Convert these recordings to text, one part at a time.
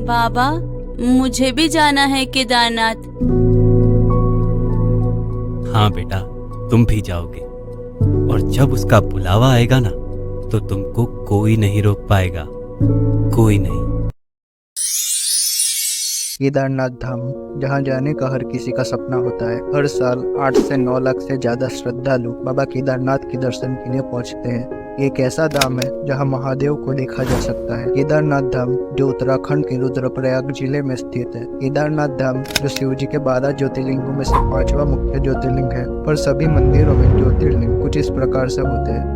बाबा, मुझे भी जाना है केदारनाथ। हाँ बेटा, तुम भी जाओगे, और जब उसका बुलावा आएगा ना, तो तुमको कोई नहीं रोक पाएगा, कोई नहीं। केदारनाथ धाम, जहां जाने का हर किसी का सपना होता है। हर साल 8 से 9 लाख से ज्यादा श्रद्धालु बाबा केदारनाथ के दर्शन के लिए पहुंचते हैं। ये एक ऐसा धाम है जहां महादेव को देखा जा सकता है। केदारनाथ धाम, जो उत्तराखंड के रुद्रप्रयाग जिले में स्थित है। केदारनाथ धाम, जो शिव जी के 12 ज्योतिर्लिंगों में से 5वां मुख्य ज्योतिर्लिंग है। पर सभी मंदिरों में ज्योतिर्लिंग कुछ इस प्रकार से होते हैं,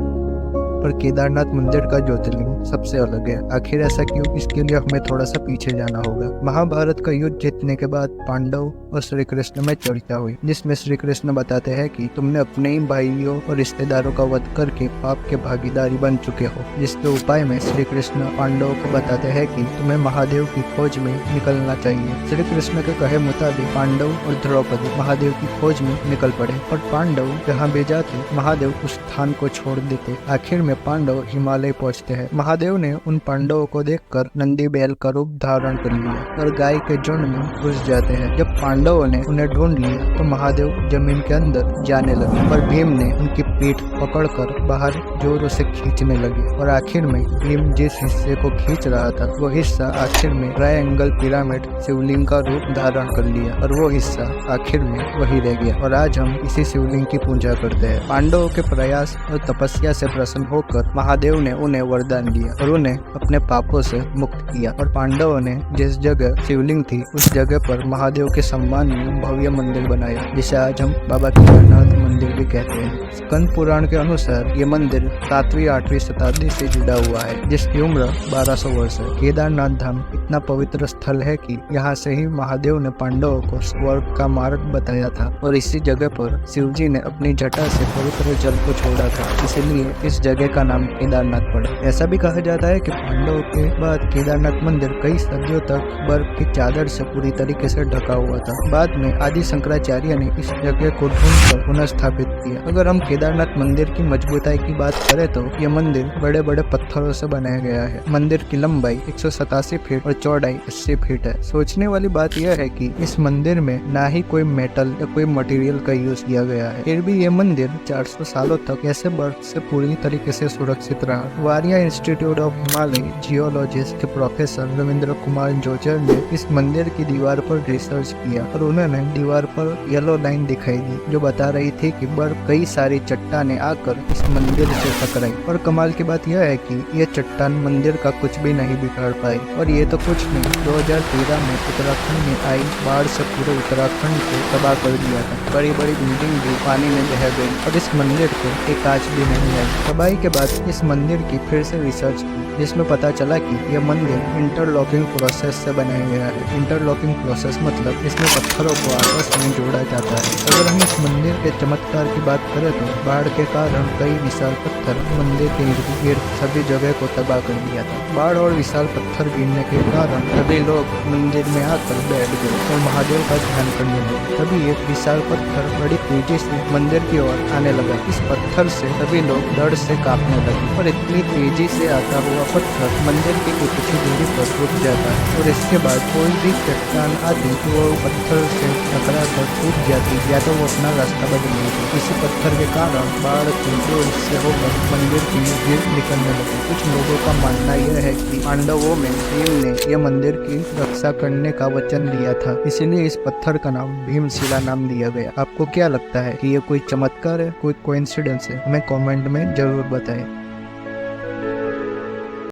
पर केदारनाथ मंदिर का ज्योतिर्लिंग सबसे अलग है। आखिर ऐसा क्यों? इसके लिए हमें थोड़ा सा पीछे जाना होगा। महाभारत का युद्ध जीतने के बाद पांडव और श्री कृष्ण में चर्चा हुई, जिसमें श्री कृष्ण बताते हैं कि तुमने अपने ही भाइयों और रिश्तेदारों का वध करके पाप के भागीदारी बन चुके हो। जिसके उपाय में श्री कृष्ण पांडवों को बताते हैं कि तुम्हें महादेव की खोज में निकलना चाहिए। श्री कृष्ण के कहे मुताबिक पांडव और द्रौपदी महादेव की खोज में निकल पड़े, और पांडव जहाँ भी जाते महादेव उस स्थान को छोड़ देते। आखिर में पांडव हिमालय पहुंचते हैं। महादेव ने उन पांडवों को देखकर नंदी बैल का रूप धारण कर लिया और गाय के झुंड में घुस जाते हैं। जब पांडवों ने उन्हें ढूंढ लिया तो महादेव जमीन के अंदर जाने लगे, पर भीम ने उनकी पीठ पकड़कर बाहर जोरों से खींचने लगे, और आखिर में भीम जिस हिस्से को खींच रहा था वो हिस्सा आखिर में ट्रायंगल पिरामिड शिवलिंग का रूप धारण कर लिया, और वो हिस्सा आखिर में वही रह गया। और आज हम इसी शिवलिंग की पूजा करते हैं। पांडवों के प्रयास और तपस्या से प्रसन्न होकर महादेव ने उन्हें वरदान दिया और उन्हें अपने पापों से मुक्त किया। और पांडवों ने जिस जगह शिवलिंग थी उस जगह पर महादेव के सम्मान में भव्य मंदिर बनाया, जिसे आज हम बाबा केदारनाथ मंदिर भी कहते हैं। स्कंद पुराण के अनुसार ये मंदिर 7वीं-8वीं शताब्दी से जुड़ा हुआ है, जिसकी उम्र 1200 वर्ष है। केदारनाथ धाम इतना पवित्र स्थल है कि यहाँ से ही महादेव ने पांडवों को स्वर्ग का मार्ग बताया था, और इसी जगह पर शिव जी ने अपनी जटा से पवित्र जल को छोड़ा था, इसलिए इस जगह का नाम केदारनाथ पड़ा। ऐसा भी कहा जाता है कि पांडवों के बाद केदारनाथ मंदिर कई सदियों तक बर्फ की चादर से पूरी तरीके से ढका हुआ था। बाद में आदि शंकराचार्य ने इस जगह को ढूंढकर पुनः स्थापित किया। अगर हम केदारनाथ मंदिर की मजबूताई की बात करें तो यह मंदिर बड़े बड़े पत्थरों से बनाया गया है। मंदिर की लंबाई 187 फीट और चौड़ाई 80 फीट है। सोचने वाली बात यह है कि इस मंदिर में ना ही कोई मेटल या कोई मटेरियल का यूज किया गया है, फिर भी ये मंदिर 400 सालों तक ऐसे बर्फ से पूरी तरीके से सुरक्षित रहा। वारिया इंस्टीट्यूट ऑफ हिमालय जियोलॉजिस्ट के प्रोफेसर रविंद्र कुमार जोजर ने इस मंदिर की दीवार पर रिसर्च किया, और उन्होंने दीवार पर येलो लाइन दिखाई दी जो बता रही थी कि बर्फ कई सारी चट्टानें आकर इस मंदिर से टकराई। और कमाल की बात यह है कि यह चट्टान मंदिर का कुछ भी नहीं बिगाड़ पाई। और ये तो कुछ नहीं, 2013 में उत्तराखंड में आई बाढ़ से पूरे उत्तराखंड को तबाह कर दिया था। बड़ी बड़ी बिल्डिंग भी पानी में बह गई और इस मंदिर को एक आंच भी नहीं आई। तबाही के बाद इस मंदिर की फिर से रिसर्च की, जिसमें पता चला कि यह मंदिर इंटरलॉकिंग प्रोसेस से बनाया गया है। इंटरलॉकिंग प्रोसेस मतलब इसमें पत्थरों को आपस में जोड़ा जाता है। अगर हम इस मंदिर के चमत्कार की बात करें तो बाढ़ के कारण कई विशाल पत्थर मंदिर के इर्द गिर्द सभी जगह को तबाह कर दिया था। बाढ़ और विशाल पत्थर गिरने के कारण सभी लोग मंदिर में आकर बैठ गए और महादेव का ध्यान करने लगे। तभी एक विशाल पत्थर बड़ी तेजी से मंदिर की ओर आने लगा। इस पत्थर से सभी लोग डर से कांपने लगे, और इतनी तेजी से आता हुआ पत्थर मंदिर की कुछ ही दूरी पर रुक जाता है, और इसके बाद कोई भी चट्टान आती तो वो पत्थर से टकरा कर टूट जाती या तो वो अपना रास्ता बदल लेती। इसी पत्थर के कारण बाढ़ के जो हिस्से होकर मंदिर की गिर निकलने लगी। कुछ लोगों का मानना यह है कि पांडवों में भीम ने यह मंदिर की रक्षा करने का वचन लिया था, इसीलिए इस पत्थर का नाम भीमशिला नाम दिया गया। आपको क्या लगता है कि ये कोई चमत्कार है, कोई कोइंसिडेंस है? हमें कमेंट में जरूर बताएं।